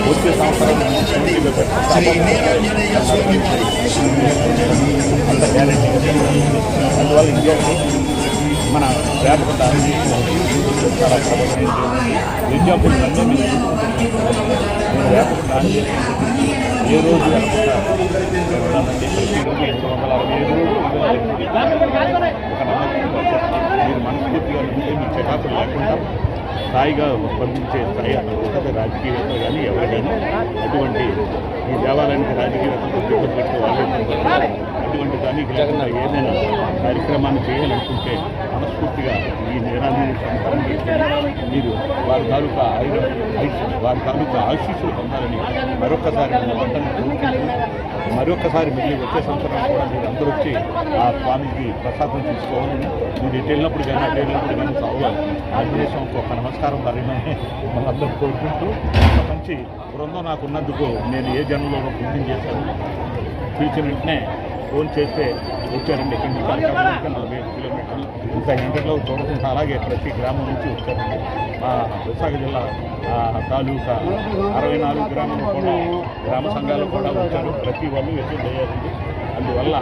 వచ్చే సంవత్సరం అంత గ్యారెంటీ. అందువల్ల ఇండియాకి మన వ్యాపకతాన్ని చాలా ప్రభావితం విద్యార్థులు అన్నీ మీరు వ్యాపకతాన్ని ఏ రోజు అనుకుంటా ప్రతిరోజు 865 రోజులు ఒక నమ్మకం మీరు మనస్ఫూర్తిగా ఉంటే మీ చకాకులు లేకుండా స్థాయిగా పంపించే స్థాయి అన్నది రాజకీయవేత్తలు కానీ ఎవరికైనా అటువంటి ఈ దేవాలయానికి రాజకీయవేత్తలు దిగులు పెట్టి వాళ్ళు అటువంటి దానికి లేకుండా ఏదైనా కార్యక్రమాన్ని చేయాలనుకుంటే మనస్ఫూర్తిగా ఈ నేరాన్ని మీరు వారి తాలూకా వారి తాలూకా ఆశీస్సులు పొందాలని మరొకసారి మళ్ళీ వచ్చే సంవత్సరం కూడా మీరు అందరూ వచ్చి ఆ స్వామికి ప్రసాదం తీసుకోవాలని మీరు ఇటు వెళ్ళినప్పుడు కానీ అటు వెళ్ళినప్పుడు కానీ చాలా ఆంజనేయ స్వామికి ఒక నమస్కారం ధరమని మనందరూ కోరుకుంటూ మంచి బృందం నాకు ఉన్నందుకు నేను ఏ జన్మలో పుణ్యం చేశాను. పిలిచిన వెంటనే ఫోన్ చేస్తే వచ్చారండి. ఇక్కడి నుంచి 45 కిలోమీటర్లు ఇంకా ఇంటర్లో చూడకుండా అలాగే ప్రతి గ్రామం నుంచి వచ్చారండి. మా విశాఖ జిల్లా తాలూకా 64 గ్రామాలు కూడా గ్రామ సంఘాలు కూడా వచ్చారు. ప్రతి వాళ్ళు ఎదురు అయ్యారండి. అందువల్ల